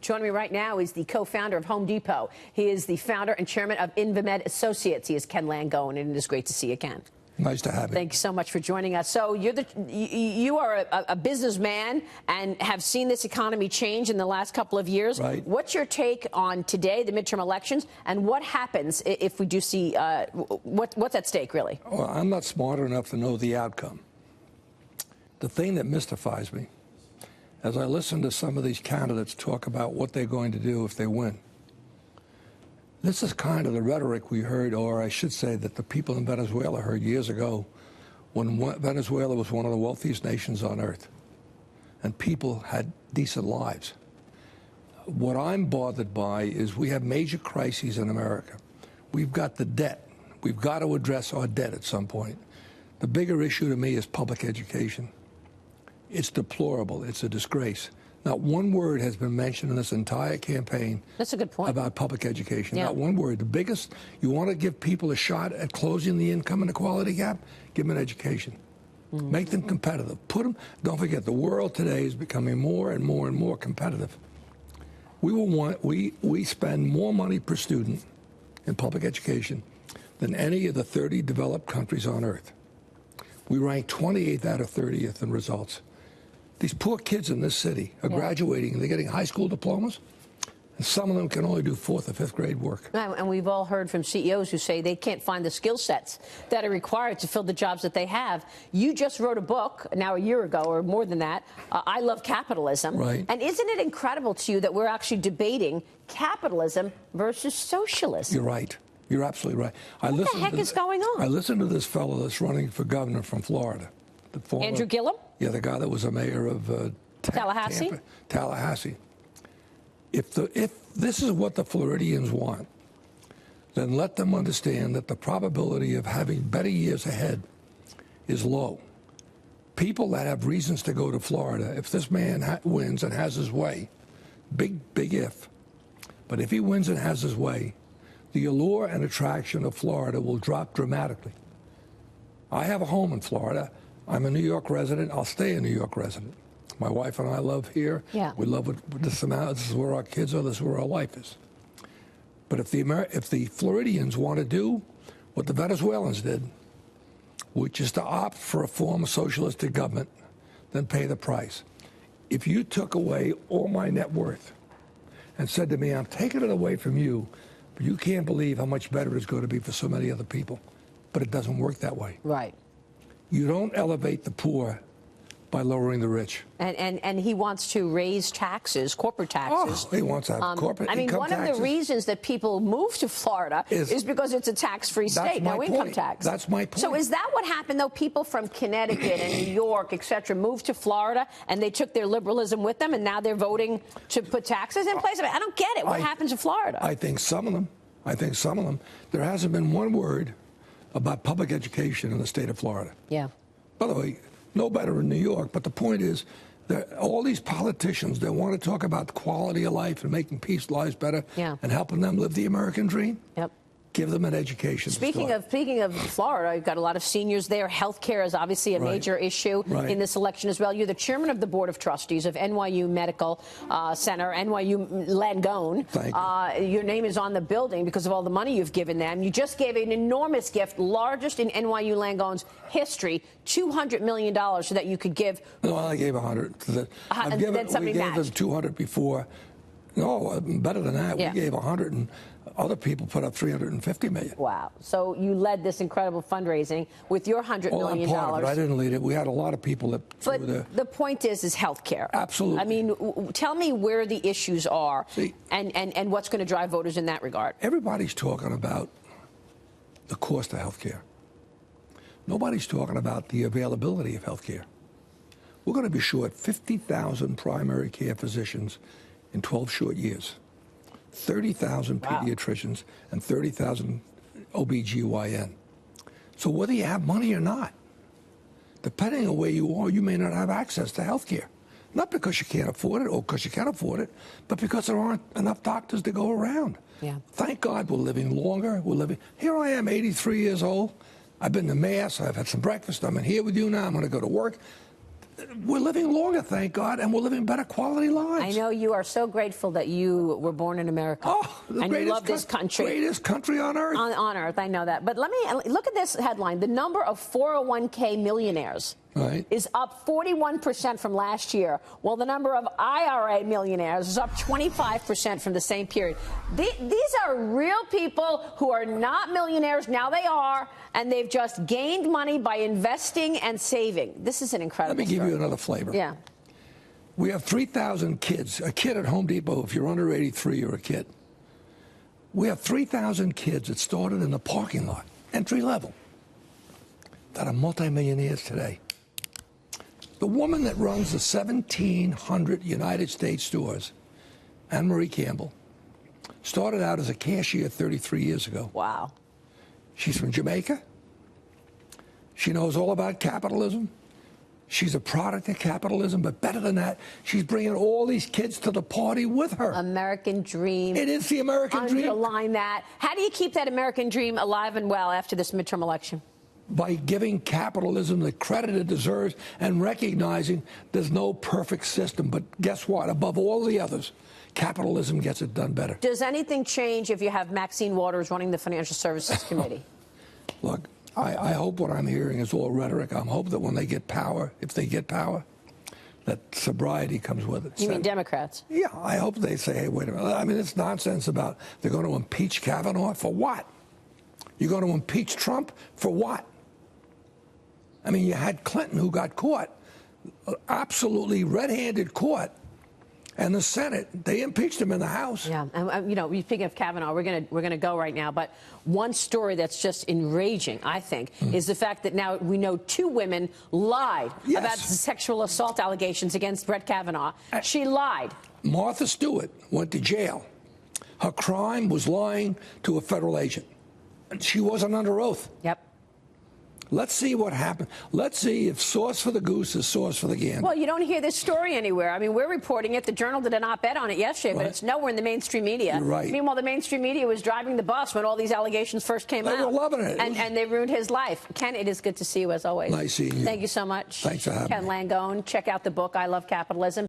Joining me right now is the co-founder of Home Depot. He is the founder and chairman of Invamed Associates. He is Ken Langone, and it is great to see you, Ken. Nice to have you. Thank you so much for joining us. So you are a businessman and have seen this economy change in the last couple of years. Right. What's your take on today, the midterm elections, and what happens if we do see what's at stake, really? Well, I'm not smart enough to know the outcome. The thing that mystifies me, as I listen to some of these candidates talk about what they're going to do if they win, this is kind of the rhetoric we heard, or I should say that the people in Venezuela heard years ago when Venezuela was one of the wealthiest nations on earth and people had decent lives. What I'm bothered by is we have major crises in America. We've got the debt. We've got to address our debt at some point. The bigger issue to me is public education. It's deplorable. It's a disgrace. Not one word has been mentioned in this entire campaign. That's a good point. About public education. Yeah. Not one word. The biggest, you want to give people a shot at closing the income inequality gap? Give them an education. Mm-hmm. Make them competitive. Put them, don't forget, the world today is becoming more and more and more competitive. We spend more money per student in public education than any of the 30 developed countries on earth. We rank 28th out of 30th in results. These poor kids in this city are graduating and they're getting high school diplomas, and some of them can only do 4th or 5th grade work. And we've all heard from CEOs who say they can't find the skill sets that are required to fill the jobs that they have. You just wrote a book now a year ago, or more than that, I Love Capitalism. Right. And isn't it incredible to you that we're actually debating capitalism versus socialism? You're right. You're absolutely right. What the heck is going on? I listened to this fellow that's running for governor from Florida. The former, Andrew Gillum? Yeah, the guy that was a mayor of Tallahassee. Tallahassee. If this is what the Floridians want, then let them understand that the probability of having better years ahead is low. People that have reasons to go to Florida, if this man wins and has his way, big if, but if he wins and has his way, the allure and attraction of Florida will drop dramatically. I have a home in Florida. I'm a New York resident. I'll stay a New York resident. My wife and I love here. Yeah. We love this amount. This is where our kids are. This is where our life is. But if the Floridians want to do what the Venezuelans did, which is to opt for a form of socialistic government, then pay the price. If you took away all my net worth and said to me, I'm taking it away from you, but you can't believe how much better it's going to be for so many other people. But it doesn't work that way. Right. You don't elevate the poor by lowering the rich. And he wants to raise taxes, corporate taxes. Oh, he wants to have corporate income taxes. One of the reasons that people move to Florida is because it's a tax-free state, no income tax. That's my point. So is that what happened, though? People from Connecticut and New York, et cetera, moved to Florida, and they took their liberalism with them, and now they're voting to put taxes in place? I don't get it. What happens in Florida? I think some of them. There hasn't been one word about public education in the state of Florida. Yeah. By the way, no better in New York, but the point is that all these politicians that want to talk about the quality of life and making people's lives better and helping them live the American dream, give them an education. Speaking of Florida, you've got a lot of seniors there. Health care is obviously a major issue in this election as well. You're the chairman of the board of trustees of NYU Medical Center, NYU Langone. Thank you. Your name is on the building because of all the money you've given them. You just gave an enormous gift, largest in NYU Langone's history, $200 million, so that you could give. No, I gave 100. We gave them 200 before. No, better than that. We gave 100, and other people put up $350 million. Wow. So you led this incredible fundraising with your $100 million. I'm part of it. I didn't lead it. We had a lot of people that threw the point is health care. Absolutely. I mean, tell me where the issues are and what's going to drive voters in that regard. Everybody's talking about the cost of health care. Nobody's talking about the availability of health care. We're going to be short 50,000 primary care physicians in 12 short years, 30,000 pediatricians, and 30,000 OBGYN. So whether you have money or not, depending on where you are, you may not have access to health care. Not because you can't afford it or because you can afford it, but because there aren't enough doctors to go around. Yeah. Thank God we're living longer. Here I am, 83 years old. I've been to Mass. I've had some breakfast. I'm in here with you now. I'm going to go to work. we're living longer, thank God, and we're living better quality lives. I know you are so grateful that you were born in America. Oh, and you love this country. Greatest country on earth. On earth, I know that. But let me look at this headline. The number of 401k millionaires is up 41% from last year, while the number of IRA millionaires is up 25% from the same period. These are real people who are not millionaires. Now they are, and they've just gained money by investing and saving. This is an incredible Let me give story. you another flavor. Yeah. We have 3,000 kids. A kid at Home Depot, if you're under 83, you're a kid. We have 3,000 kids that started in the parking lot, entry level, that are multimillionaires today. The woman that runs the 1,700 United States stores, Anne Marie Campbell, started out as a cashier 33 years ago. Wow. She's from Jamaica. She knows all about capitalism. She's a product of capitalism, but better than that, she's bringing all these kids to the party with her. American dream. It is the American dream. Underline that. How do you keep that American dream alive and well after this midterm election? By giving capitalism the credit it deserves and recognizing there's no perfect system. But guess what? Above all the others, capitalism gets it done better. Does anything change if you have Maxine Waters running the Financial Services Committee? Look, I hope what I'm hearing is all rhetoric. I hope that when they get power, if they get power, that sobriety comes with it. You mean Democrats? Yeah, I hope they say, hey, wait a minute. I mean, it's nonsense about they're going to impeach Kavanaugh for what? You're going to impeach Trump for what? I mean, you had Clinton who got caught, absolutely red-handed caught, and the Senate, they impeached him in the House. Yeah, and you know, speaking of Kavanaugh, we're gonna go right now. But one story that's just enraging, I think, is the fact that now we know 2 women lied about the sexual assault allegations against Brett Kavanaugh. She lied. Martha Stewart went to jail. Her crime was lying to a federal agent. And she wasn't under oath. Yep. Let's see what happens. Let's see if sauce for the goose is sauce for the gander. Well, you don't hear this story anywhere. I mean, we're reporting it. The Journal did an op-ed on it yesterday, but it's nowhere in the mainstream media. You're right. Meanwhile, the mainstream media was driving the bus when all these allegations first came out. They were loving it. And they ruined his life. Ken, it is good to see you as always. Nice seeing you. Thank you so much. Thanks for having me. Ken Langone. Check out the book, I Love Capitalism.